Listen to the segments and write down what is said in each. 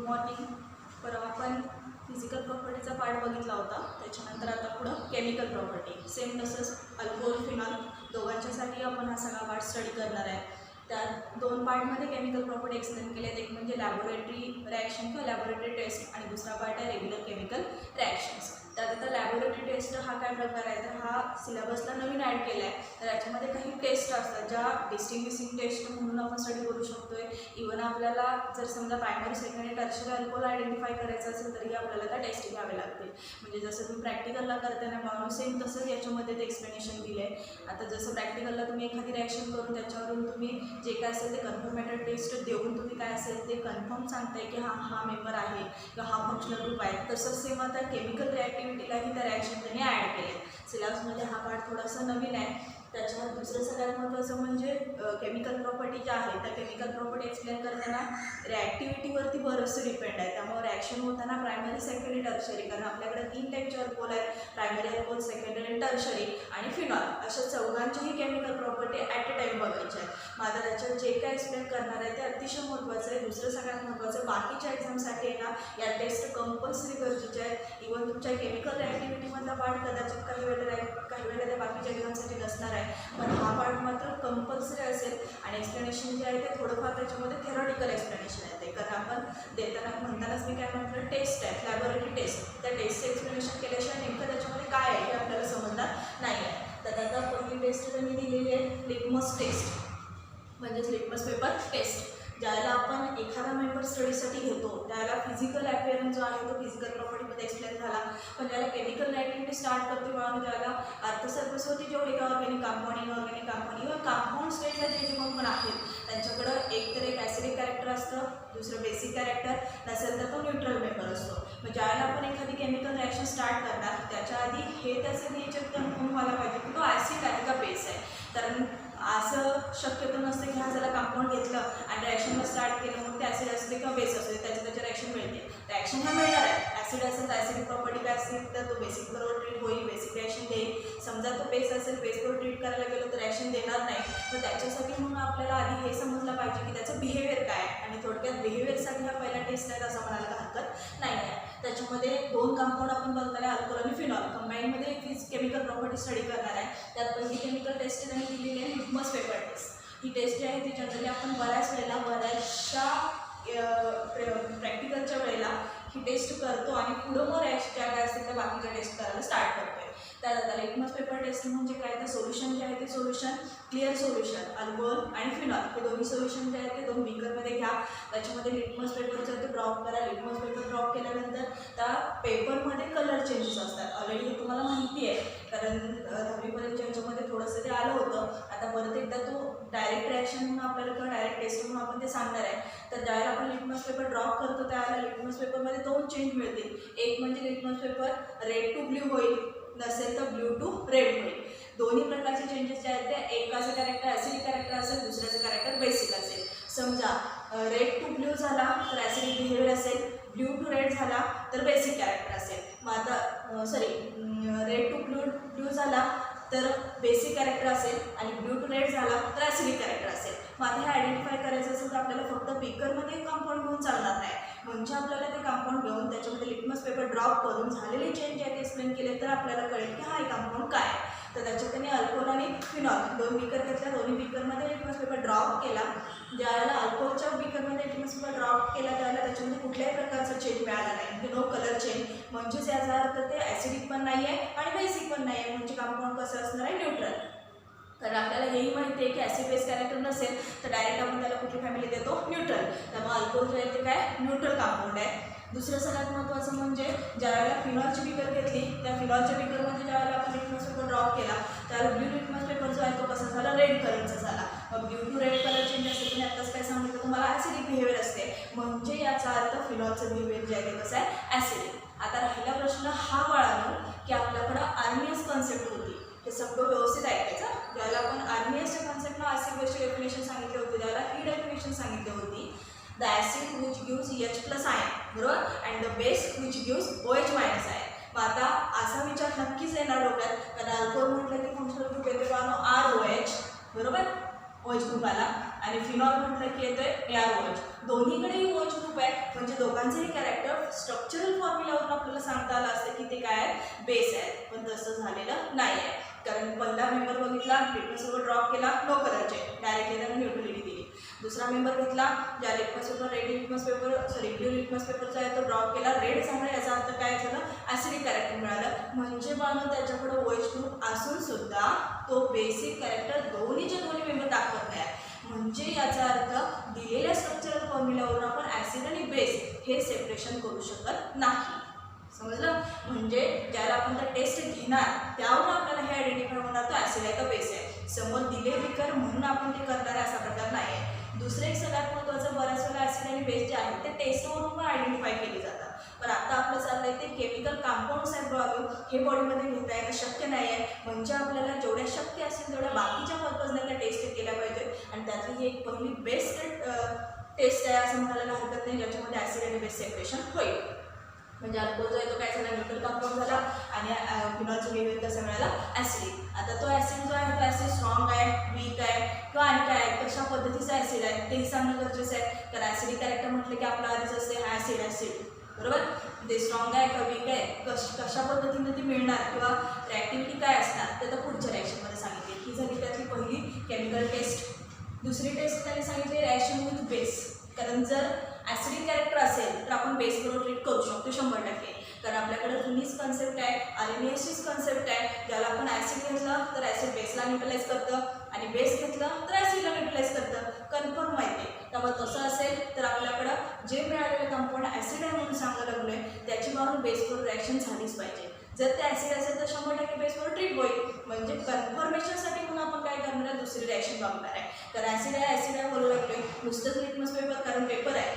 Morning. परवा आपण physical प्रॉपर्टीचा part बघितला होता. त्याच्यानंतर आता पुढं केमिकल प्रॉपर्टी. सेम तसंच अल्कोहोल फिनॉल दोघांच्यासाठी आपण हा सगळा पार्ट स्टडी करणार आहे. त्या दोन पार्टमध्ये केमिकल प्रॉपर्टी एक्सप्लेन केले आहेत. एक म्हणजे लॅबोरेटरी रिॲक्शन किंवा लॅबोरेटरी टेस्ट आणि दुसरा पार्ट आहे रेग्युलर केमिकल रिॲक्शन्स. त्यात आता लॅबोरेटरी टेस्ट हा काय प्रकार आहे तर हा सिलेबसला नवीन ॲड केला आहे. तर याच्यामध्ये काही टेस्ट असतात ज्या डिस्टिंग्विशिंग टेस्ट म्हणून आपण स्टडी करू शकतो आहे. इव्हन आपल्याला जर समजा primary secondary tertiary alcohol identify करायचं असेल तरी आपल्याला त्या टेस्ट घ्यावे लागतील. म्हणजे जसं तुम्ही प्रॅक्टिकलला करताना माणूस सेम तसंच याच्यामध्ये ते एक्सप्लेनेशन दिलं आहे. आता जसं प्रॅक्टिकलला तुम्ही एखादी रिॲक्शन करून त्याच्यावरून तुम्ही जे काय असेल ते कन्फर्मेटेड टेस्ट देऊन तुम्ही काय असेल ते कन्फर्म सांगताय की हा मेंबर आहे किंवा हा फंक्शनल ग्रुप आहे. तसंच सेम आता केमिकल रिॲक्टिव्हिटीलाही त्या रिॲक्शन त्यांनी ॲड केले. सिलेबसमध्ये हा पार्ट थोडासा नवीन आहे. त्याच्यावर दुसरं सगळ्यात महत्त्वाचं म्हणजे केमिकल प्रॉपर्टी ज्या आहेत त्या केमिकल प्रॉपर्टी एक्सप्लेन करताना रिॲक्टिव्हिटीवरती बरंचसं डिपेंड आहे. त्यामुळे रिॲक्शन होताना प्रायमरी सेकंडरी टर्शरी, कारण आपल्याकडे 3 टाईपचे अल्कोहोल आहेत, प्रायमरी अल्कोहोल, सेकंडरी टर्शरी आणि फिनॉल. अशा चौघांच्याही chemical property at a time बघायच्या आहेत. मग आता त्याच्यात जे काय एक्सप्लेन करणार आहे ते अतिशय महत्त्वाचं आहे. दुसरं सगळ्यात महत्त्वाचं बाकीच्या एक्झामसाठी आहे ना या टेस्ट कंपल्सरी गरजेच्या आहेत. इव्हन तुमच्या केमिकल रिॲक्टिव्हिटीमधला पार्ट कदाचित काही वेळेला त्या बाकीच्या एक्झामसाठी नसणार आहे, पण हा पार्ट मात्र कंपल्सरी असेल. आणि एक्सप्लेनेशन जे आहे ते थोडंफार त्याच्यामध्ये थेरॉटिकल एक्सप्लेनेशन आहे ते, कारण आपण देताना म्हणतानाच मी काय म्हटलं टेस्ट आहे, लॅबोरेटरी टेस्ट. त्या टेस्टचं एक्सप्लेनेशन केल्याशिवाय नेमकं त्याच्यामध्ये काय आहे हे आपल्याला समजणार नाही आहे. तर आता पहिली टेस्ट तर मी दिलेली आहे लिटमस टेस्ट, म्हणजेच लिटमस पेपर टेस्ट. ज्याला आपण एखादा मेंबर स्टडीसाठी घेतो त्याला फिजिकल ॲपिअरन्स जो आहे तो फिजिकल प्रॉपर्टीमध्ये एक्सप्लेन झाला. पण ज्याला केमिकल ॲक्टिव्हिटी स्टार्ट करते म्हणून ज्याला अर्थसर्कसवरती जेवढे का organic compound, inorganic compound even compound स्टेटला जे पण आहेत त्यांच्याकडं एक तर एक ॲसिडिक कॅरेक्टर असतं, दुसरं बेसिक कॅरेक्टर, नसेल तर तो न्यूट्रल मेंबर असतो. मग ज्यावेळेला आपण एखादी केमिकल रिॲक्शन स्टार्ट करणार त्याच्या आधी हे त्याचं नेचर कन्फर्म व्हायला पाहिजे की तो ॲसिड आहे का बेस आहे. कारण असं शक्यतो नसतं की हा जरा कंपाऊंड घेतलं आणि रिॲक्शनला स्टार्ट केलं मग ते ॲसिड असते किंवा बेस असते त्याची रिॲक्शन मिळते. रिॲक्शन हा मिळणार आहे. ॲसिड असेल तर ॲसिडिक प्रॉपर्टी काय असेल तर तो बेसिक बरोबर ट्रीट होईल, बेसिक रिॲक्शन देईल. समजा तो बेस असेल, बेसबरोबर ट्रीट करायला गेलो तर रिॲक्शन देणार नाही. तर त्याच्यासाठी म्हणून आपल्याला आधी हे समजलं पाहिजे की त्याचं बिहेवियर काय आहे. आणि थोडक्यात बिहेवियरसाठी हा पहिला टेस्ट आहे असं म्हणायला हरकत नाही आहे. त्याच्यामध्ये 2 कंपाऊंड आपण बघणार आहे, अल्कोहोल आणि फिनॉल. कंबाईनमध्ये केमिकल प्रॉपर्टी स्टडी करणार आहे. त्यात पहिली केमिकल टेस्ट त्यांनी दिलेली आहे लिटमस पेपर टेस्ट. ही टेस्ट जी आहे ती जनरली आपण बऱ्याचशा प्रॅक्टिकलच्या वेळेला ही टेस्ट करतो आणि पुढं मग ज्या काय असतील त्या बाकीच्या टेस्ट करायला स्टार्ट करतो आहे. त्यात आता लिटमस पेपर टेस्ट म्हणजे काय तर सोल्युशन जे आहे ते सोल्युशन क्लिअर सोल्युशन अल्कोहोल आणि फिनॉल हे दोन्ही सोल्युशन जे आहे ते 2 बीकरमध्ये घ्या. त्याच्यामध्ये लिटमस पेपर जो आहे तो ड्रॉप करा. लिटमस पेपर ड्रॉप केल्यानंतर त्या पेपरमध्ये कलर चेंजेस असतात. ऑलरेडी हे तुम्हाला माहिती आहे कारण 10वीपर्यंतच्या ह्याच्यामध्ये थोडंसं ते आलं होतं. आता परत एकदा तो डायरेक्ट रिॲक्शन म्हणून आपल्याला किंवा डायरेक्ट टेस्ट म्हणून आपण ते सांगणार आहे. तर ज्यावेळेला आपण लिटमस पेपर ड्रॉप करतो त्यावेळेला लिटमस पेपरमध्ये 2 चेंज मिळतील. एक म्हणजे litmus paper red to blue होईल, नसेल तर ब्ल्यू टू रेड होईल. दोन्ही प्रकारचे चेंजेस जे आहेत ते एकाचं कॅरेक्टर ॲसिडिक कॅरेक्टर असेल, दुसऱ्याचं कॅरेक्टर बेसिक असेल. समजा रेड टू ब्ल्यू झाला तर ॲसिडिक बिहेवियर असेल, ब्ल्यू टू रेड झाला तर बेसिक कॅरेक्टर असेल. मग आता रेड टू ब्ल्यू झाला तर बेसिक कॅरेक्टर असेल आणि ब्ल्यू टू रेड झाला तर ॲसिडिक कॅरेक्टर असेल. मग आता हे आयडेंटिफाय करायचं असेल तर आपल्याला फक्त बीकरमध्ये कंपाऊंड घेऊन चालणार नाही. म्हणजे आपल्याला ते कंपाऊंड घेऊन त्याच्यामध्ये लिटमस पेपर ड्रॉप करून झालेले चेंज आहेत एक्सप्लेन केले तर आपल्याला कळेल की हा कंपाऊंड काय आहे. तर त्याच्यात त्यांनी अल्कोहोल आणि फिनॉल 2 बीकर घेतल्या. दोन्ही बीकरमध्ये लिटमस पेपर ड्रॉप केला. ज्यावेळेला अल्कोहोलच्या बीकरमध्ये लिटमस पेपर ड्रॉप केला त्यावेळेला त्याच्यामध्ये कुठल्याही प्रकारचा चेंज मिळाला नाही, म्हणजे नो कलर चेंज. म्हणजेच याचा अर्थ ते ॲसिडिक पण नाही आहे आणि बेसिक पण नाही आहे. म्हणजे कंपाऊंड कसं असणार आहे न्यूट्रल. कारण आपल्याला हेही माहिती आहे की ॲसिड बेस कॅरेक्टर नसेल तर डायरेक्ट आपण त्याला कुठली फॅमिली देतो न्यूट्रल. त्यामुळे अल्कोहोल जे आहे ते काय न्यूट्रल कंपाऊंड आहे. दुसरं सगळ्यात महत्त्वाचं म्हणजे ज्यावेळेला फिनॉलची बीकर घेतली त्या फिनॉलच्या बीकरमध्ये ज्यावेळेला आपण लिटमस पेपर ड्रॉप केला त्यावेळेला ब्ल्यू लिटमस पेपर जो आहे तो कसा झाला रेड कलरचा झाला. मग blue to red colour change असेल पण आत्ताच काय सांगितलं तुम्हाला ॲसिडिक बिहेवियर असते. म्हणजे याचा अर्थ फिनॉलचं बिहेवियर जे आहे ते कसं आहे ॲसिडिक. आता राहिला प्रश्न हा वळाला की आपल्याकडं आर्नियस कन्सेप्ट होती. हे सगळं व्यवस्थित ऐकायचं. ज्याला आपण आर्नियसच्या कन्सेप्टला ॲसिड बेसची डेफिनेशन सांगितली होती त्याला ही डेफिनेशन सांगितली होती. The acid which gives H+ ion बरोबर and the base which gives OH- ion. मग आता असा विचार नक्कीच येणार डोक्यात कारण अल्कोहोल म्हटलं की फंक्शनल ग्रुप येते ROH बरोबर OH ग्रुप आला आणि फिनॉल म्हटलं की येतोय AR-OH. दोन्हीकडेही OH ग्रुप आहे, म्हणजे दोघांचेही कॅरेक्टर स्ट्रक्चरल फॉर्म्युलावरून आपल्याला सांगता आलं असतं की ते काय आहे, बेस आहे. पण तसं झालेलं नाही आहे, कारण पहिला मेंबर बघितला, लिटमसवर ड्रॉप केला, नो कलरचे, डायरेक्टली त्याने न्यूट्रलिटी दिली. दुसरा मेंबर घेतला, ज्या लिटमसवर ब्ल्यू लिटमस पेपरचा आहे तो ड्रॉप केला, रेड झाला, याचा अर्थ काय झालं, ॲसिडिक कॅरेक्टर मिळालं. म्हणजे बाळांनो त्याच्याकडे OH ग्रुप असून सुद्धा तो बेसिक कॅरेक्टर दोन्हीचे दोन्ही मेंबर दाखवत नाही. म्हणजे याचा अर्थ दिलेल्या स्ट्रक्चरल फॉर्म्युलावरून आपण ॲसिड आणि बेस हे सेपरेशन करू शकत नाही. समजलं? म्हणजे ज्याला आपण तर टेस्ट घेणार त्यावरून आपल्याला हे आयडेंटिफाय होणार तो ॲसिड आहे का बेस आहे. समोर दिले विकर म्हणून आपण ते करणार आहे असा प्रकार नाही आहे. दुसरं एक सगळ्यात महत्त्वाचं, बऱ्याच वेळेला ॲसिड आणि बेस जे आहेत ते टेस्टवरून पण आयडेंटिफाय केले जातात. पण आता आपलं चाललंय ते केमिकल कंपाऊंड्स आहेत बघा, हे बॉडीमध्ये घेता येणं शक्य नाही आहे. म्हणजे आपल्याला जेवढ्या शक्य असेल तेवढ्या बाकीच्या पर्पजने त्या टेस्ट केल्या पाहिजे. आणि त्यातली ही एक पहिली बेस्ट टेस्ट आहे असं म्हणायला हरकत नाही, ज्याच्यामध्ये ॲसिड आणि बेस सेपरेशन होईल. म्हणजे अल्कोहोल जो आहे तो काय झाला, न्यूट्रल कंपाऊंड झाला आणि फिनॉलचं बिहेवियर कसं मिळाला, ॲसिडिक. आता तो ॲसिड जो आहे तो ॲसिड स्ट्रॉंग आहे, वीक आहे किंवा आणि काय आहे, कशा पद्धतीचा ॲसिड आहे तेही सांगणं गरजेचं आहे. तर ॲसिडिक कॅरेक्टर म्हटलं की आपलं आधीच असते हा ॲसिड, बरोबर. ते स्ट्रॉंग आहे का वीक आहे, कशा पद्धतीने ती मिळणार किंवा रिॲक्टिव्हिटी काय असणार ते तर पुढच्या रिॲक्शनमध्ये सांगितले. ही झाली त्यातली पहिली केमिकल टेस्ट. दुसरी टेस्ट त्यांनी सांगितली रिॲक्शन विथ बेस. कारण जर ॲसिडिक कॅरेक्टर असेल तर आपण बेसबरोबर ट्रीट करू शकतो 100%. कारण आपल्याकडे जुनीच कन्सेप्ट आहे, आर्एनएचचीच कन्सेप्ट आहे, ज्याला आपण ॲसिड घेतलं तर ॲसिड बेसला न्यूट्रलाइज करतं आणि बेस घेतलं तर ॲसिडला न्यूट्रलाइज करतं. कन्फर्म माहिती आहे. त्यामुळे तसं असेल तर आपल्याकडं जे मिळालेलं कंपाऊंड ॲसिड आहे म्हणून सांगायला लागलो आहे त्याची बाजून बेसबरोबर रिॲक्शन झालीच पाहिजे. जर ते ॲसिड असेल तर 100% बेसबरोबर ट्रीट होईल. म्हणजे कन्फर्मेशनसाठी म्हणून आपण काय करणार आहे, दुसरी रिॲक्शन बघणार आहे. तर ॲसिड आहे बोलू लागलो आहे, नुसतंच लिटमस पेपर, कारण पेपर आहे,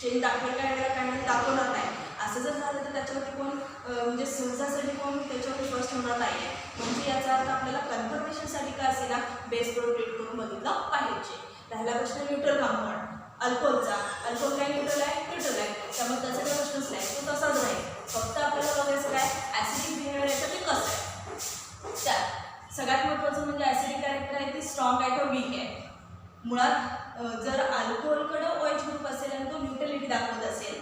चेंज दाखवायला काय वेळेला काय दाखवणार नाही. असं जर झालं तर त्याच्यावरती कोण म्हणजे सहजासाठी कोण त्याच्यावरती फर्स्ट होणार नाही आहे. म्हणजे याचा अर्थ आपल्याला कन्फर्मेशनसाठी काय असेल ना बेसबरोबर ट्रीट करून बघितलं पाहिजे. राहिला प्रश्न न्यूट्रल कंपाऊंड अल्कोहोलचा. अल्कोहोल काय न्यूट्रल आहे, न्यूट्रल आहे, त्यामुळे त्याचा काही प्रश्नच नाही, तो तसाच राहील. फक्त आपल्याला बघायचं काय ॲसिडिक बिहेवियर याचं ते कसं आहे. त्या सगळ्यात महत्त्वाचं म्हणजे ॲसिडिक कॅरेक्टर आहे ती स्ट्रॉंग आहे का वीक आहे. मुळात जर अल्कोहोलकडं OH ग्रुप असेल आणि तो न्यूट्रलिटी दाखवत असेल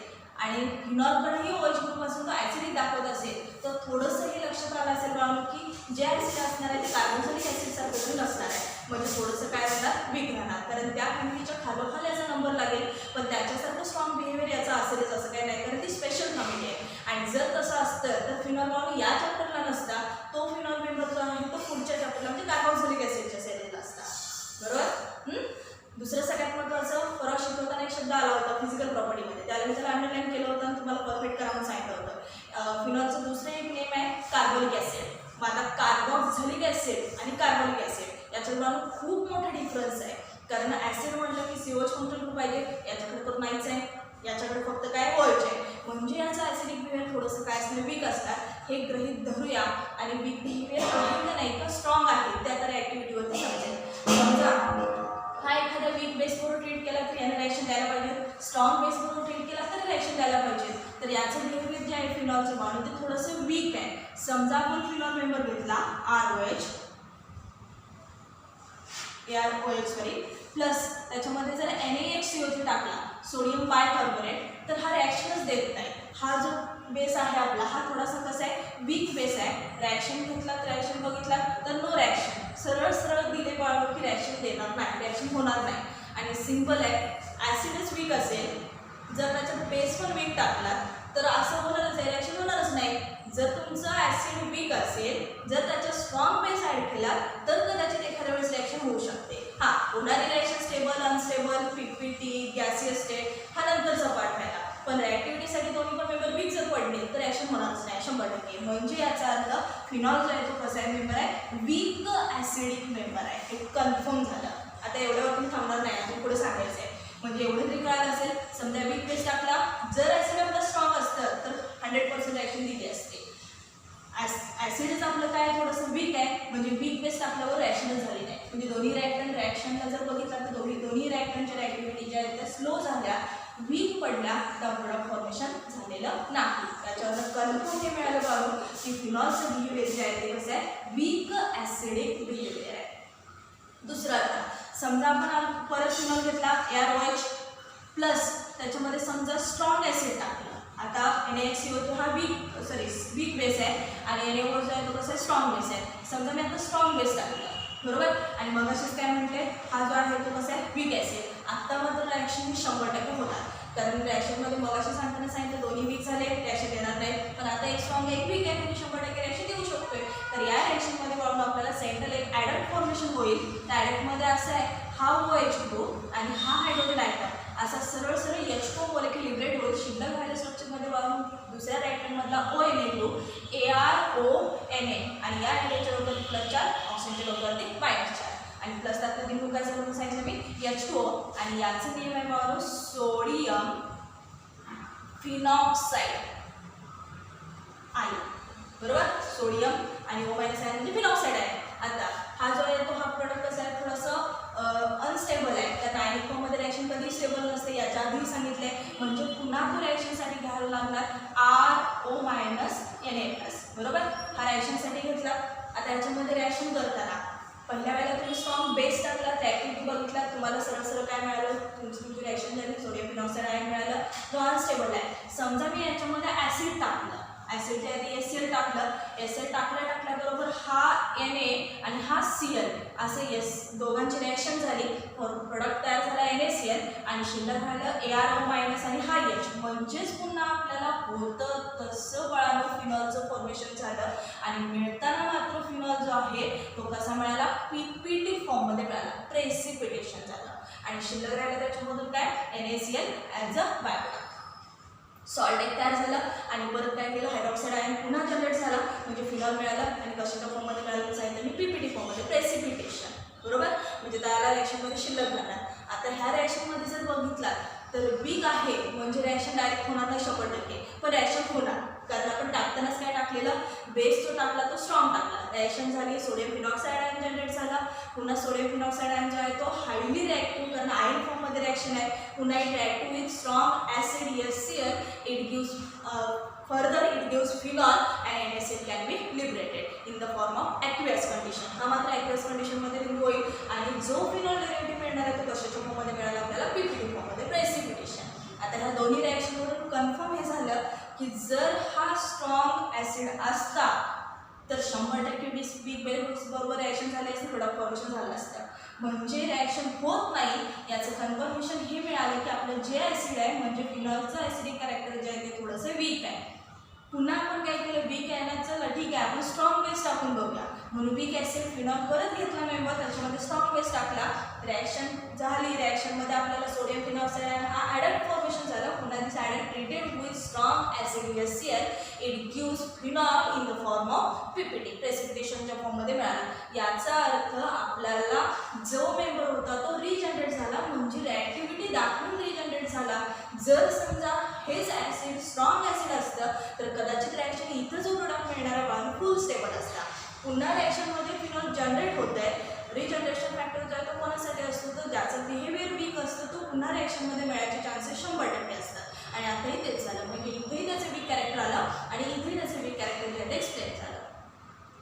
आणि फिनॉलकडेही OH ग्रुप असून तो ॲसिडिक दाखवत असेल तर थोडंसं हे लक्षात आलं असेल बाळांनो की जे ॲसिड असणार आहे ते कार्बोक्सिलिक ॲसिडसारखं तरी नसणार आहे. म्हणजे थोडंसं काय राहणार, वीक राहणार. कारण त्या फॅमिलीच्या खालोखाल याचा नंबर लागेल, पण त्याच्यासारखं स्ट्रॉंग बिहेवियर याचा असेलच असं काही नाही, कारण ती स्पेशल फॅमिली आहे. आणि जर तसं असतं तर फिनॉल बाळांनो या चॅप्टरला नसता, तो फिनॉल मेंबर जो आहे तो पुढच्या चॅप्टरला म्हणजे कार्बोक्सिलिक ॲसिडच्या सेलेला असता, बरोबर. दुसरं सगळ्यात महत्त्वाचं, परवा शिकवताना एक शब्द आला होता फिजिकल प्रॉपर्टीमध्ये, त्याला मी त्याला अंडरलाईन केलं होतं आणि तुम्हाला परफेक्ट करा म्हणून सांगितलं होतं. फिनॉलचं दुसरं एक नेम आहे कार्बोलिक ॲसिड. मग आता कार्बोक्सिलिक ॲसिड आणि कार्बोलिक ॲसिड याच्यात मला खूप मोठा डिफरन्स आहे. कारण ॲसिड म्हटलं की COH फंक्शन ग्रुप पाहिजे, याच्याकडे तर नाहीच आहे, याच्याकडे फक्त काय OH आहे. म्हणजे याचं ॲसिडिक बिहेवियर थोडंसं काय असणार, वीक असणार, हे गृहीत धरूया. आणि वीक बिहेवियर आहे का नाही का स्ट्रॉंग आहे त्या तर ॲक्टिव्हिटीवरती समजेल. समजा हा एखाद्या वीक बेसबरोबर ट्रीट केला तर याने रिॲक्शन द्यायला पाहिजे, स्ट्रॉंग बेसबरोबर ट्रीट केला तर रिॲक्शन द्यायला पाहिजे. तर याचं बिहेवियर जे आहे फिनॉलचं बाळांनो ते थोडंसं वीक आहे. समजा आपण फिनॉल मेंबर घेतला AROH प्लस त्याच्यामध्ये जर NaHCO3 टाकला, सोडियम बायकार्बोनेट, तर हा रिॲक्शनच देत नाही. हा जो बेस आहे आपला हा थोडासा कसा आहे, वीक बेस आहे. रिॲक्शन घेतला तर रिॲक्शन बघितला तर नो रिॲक्शन, सरळ सरळ दिले बाळगो की रिॲक्शन देणार नाही, रिॲक्शन होणार नाही. आणि सिंपल आहे, ॲसिडच वीक असेल, जर त्याच्यात बेस पण वीक टाकला तर असं होणारच आहे, रिॲक्शन होणारच नाही. जर तुमचं ॲसिड वीक असेल, जर त्याचा स्ट्रॉंग बेस ॲड केला तर कदाचित एखाद्या वेळेस रिॲक्शन होऊ शकते. हां, होणारी reaction stable, unstable, PPT, gaseous state हा नंतरचा पार्ट राहिला. पण रिॲक्टिव्हिटीसाठी दोन्ही पण मेंबर वीक जर पडले तर रिॲक्शन होणारच नाही 100%. म्हणजे याचा अर्थ फिनॉल जो आहे तो कसा आहे मेंबर आहे, वीक ॲसिडिक मेंबर आहे, हे कन्फर्म झालं. आता एवढ्यावरून थांबणार नाही, अजून पुढे सांगायचं आहे. म्हणजे एवढं तरी कळालं असेल. समजा वीक बेस टाकला, जर ॲसिड आपलं स्ट्रॉंग असतं तर 100% रिॲक्शन दिली असते. ॲसिडच आपलं काय थोडंसं वीक आहे, म्हणजे वीक बेस टाकल्यावर रिॲक्शनच झाली नाही. म्हणजे दोन्ही रिॲक्शनला जर बघितलं तर दोन्ही रिॲक्टंटच्या ॲक्टिव्हिटी ज्या आहेत त्या स्लो झाल्या, वीक पडल्या, त्या प्रोडक्ट फॉर्मेशन झालेलं नाही. त्याच्यावर कन्फर्म हे मिळालं बघून की फिनॉलचं बिहेवियर जे आहे ते कसं आहे, वीक ॲसिडिक बिहेवियर आहे. दुसरं आता समजा आपण परत फिनॉल घेतला ArOH प्लस त्याच्यामध्ये समजा स्ट्रॉंग ॲसिड टाकलं. आता NaHCO2 हा वीक बेस आहे आणि NaOH जो आहे तो कसा स्ट्रॉंग बेस आहे. समजा मी आता स्ट्रॉंग बेस टाकलं बरोबर आणि मग असेच काय म्हटले हा जो आहे तो कसा आहे वीक ॲसिड. आत्ता मात्र रिॲक्शन ही 100% होणार कारण रिॲक्शनमध्ये मग असे सांगितलं दोन्ही वीक झाले रिॲक्शन येणार नाही. पण आता एक स्ट्रॉंग एक वीक आहे म्हणजे 100% रिॲक्शन देऊ शकतोय. तर या रिॲक्शनमध्ये पाहून आपल्याला सेंट्रल एक ॲडल्ट फॉर्मेशन होईल. त्या ॲडल्टमध्ये असं आहे हा OH ग्रुप आणि हा हायड्रोजन ॲटम असा सरळ H2O मोलेक्युल लिबरेट होईल. शिल्लक राहिलेल्या स्ट्रक्चरमध्ये वाहून दुसऱ्या राईटमधला ONA ग्रुप ArONA आणि या ॲटमच्या बरोबर प्लस चार्ज ऑक्सिजनच्या बरोबरती मायनस चार्ज आणि प्लस त्यातलं निघून काय झालं म्हणून सांगितलं मी H2O आणि याचं नियम आहे बाबा सोडियम फिनॉक्साईड आयन बरोबर. सोडियम आणि O- आयन म्हणजे फिनॉक्साईड आहे. आता हा जो आहे तो हा प्रोडक्ट कसा आहे थोडंसं अनस्टेबल आहे कारण आयनिक फॉर्ममध्ये रिॲक्शन कधी स्टेबल नसते याच्या आधी सांगितले म्हणजे पुन्हा तो रिॲक्शनसाठी घ्यायला लागणार RO- Na+ बरोबर. हा रिॲक्शनसाठी घेतला. आता याच्यामध्ये रिॲक्शन करताना पहिल्या वेळेला तुम्ही स्ट्रॉंग बेस टाकला त्या ॲक्टिव्हिटी बघितला तुम्हाला सरळ काय मिळालं तुमची रिॲक्शन झाली सोडियम फिनॉक्साईड आयन मिळालं जो अनस्टेबल आहे. समजा मी याच्यामध्ये ॲसिड टाकलं ॲसिडच्या आधी HCl टाकलं HCl टाकल्याबरोबर हा Na आणि हा Cl असे दोघांची रिॲक्शन झाली प्रोडक्ट तयार झाला NaCl आणि शिल्लक राहिलं ArO- आणि हा H म्हणजेच पुन्हा आपल्याला होतं तसं बाळानं फिनॉलचं फॉर्मेशन झालं आणि मिळताना मात्र फिनॉल जो आहे तो कसा मिळाला PPT फॉर्ममध्ये मिळाला प्रेसिपिटेशन झालं आणि शिल्लक राहिलं त्याच्यामधून काय NaCl as a by-product salt एक तयार झालं आणि परत काय केलं हायड्रॉक्साईड आयन पुन्हा जनरेट झाला म्हणजे फिनॉल मिळालं आणि कशाच्या फॉर्ममध्ये मिळालं सांगितलं मी PPT फॉर्ममध्ये प्रेसिपिटेशन बरोबर म्हणजे त्याला रिॲक्शनमध्ये शिल्लक राहणार. आता ह्या रिॲक्शनमध्ये जर बघितला तर वीक आहे म्हणजे रिॲक्शन डायरेक्ट होणार नाही 100% पण रिॲक्शन होणार कारण आपण टाकतानाच काय टाकलेलं बेस जो टाकला तो स्ट्रॉंग टाकला. रिॲक्शन झाली सोडियम फिनॉक्साईड आयन जनरेट झाला पुन्हा सोडियम फिनॉक्साईड आयन जो आहे तो हायली रिॲक्टिव्ह कारण आयन फॉर्ममध्ये रिॲक्शन आहे पुन्हा it reactive with strong acid HCl it gives phenol and NaCl can be liberated in the form of aqueous condition. हा मात्र aqueous conditionमध्ये लिंक होईल आणि जो फिनॉल डेरिव्हेटिव्ह मिळणार आहे तो कशाच्या फॉर्ममध्ये मिळाला आपल्याला PPT फॉर्ममध्ये प्रेसिपिटेशन. आता ह्या दोन्ही रिॲक्शनवरून कन्फर्म हे झालं की जर हा स्ट्रॉंग ॲसिड असता तर 100% वीक बेस बरोबर रिॲक्शन झाले असते प्रोडक्ट फॉर्मेशन झालं असतं. म्हणजे रिॲक्शन होत नाही याचं कन्फर्मेशन हे मिळालं की आपलं जे ॲसिड आहे म्हणजे फिनॉलचं ॲसिडिक कॅरेक्टर जे आहे ते थोडंसं वीक आहे. पुन्हा आपण काय केलं वीक आहे ना चला ठीक आहे आपण स्ट्रॉंग बेस टाकून बघूया म्हणून वीक ॲसिड फिनॉल परत घेतला मेंबर त्याच्यामध्ये स्ट्रॉंग बेस टाकला रिॲक्शन झाली. रिॲक्शनमध्ये आपल्याला सोडियम फिनॉक्साईड आणि हा ॲडल्ट फॉर्मेशन झालं पुन्हा this adult treated with strong acid HCl it gives phenol in the form of PPT प्रेसिपिटेशनच्या फॉर्ममध्ये मिळाला. याचा अर्थ आपल्याला जो मेंबर होता तो रिजनरेट झाला म्हणजे रिॲक्टिव्हिटी दाखवून रिजनरेट झाला. जर समजा हेच ॲसिड स्ट्रॉंग ॲसिड असतं तर कदाचित रिॲक्शन इथं जो प्रोडक्ट मिळणारा बाण फुल स्टेबल असता. पुन्हा रिॲक्शनमध्ये फिनॉल जनरेट होत आहे रिजनरेशन फॅक्टर जो आहे तो कोणासाठी असतो तर ज्याचं बिहेवियर वीक असतं तो पुन्हा रिॲक्शनमध्ये मिळायचे चान्सेस 100% असतात आणि आताही तेच झालं म्हणजे इथेही त्याचं वीक कॅरेक्टर आलं आणि इथेही त्याचं वीक कॅरेक्टर जे आहे ते एक्सप्लेन झालं.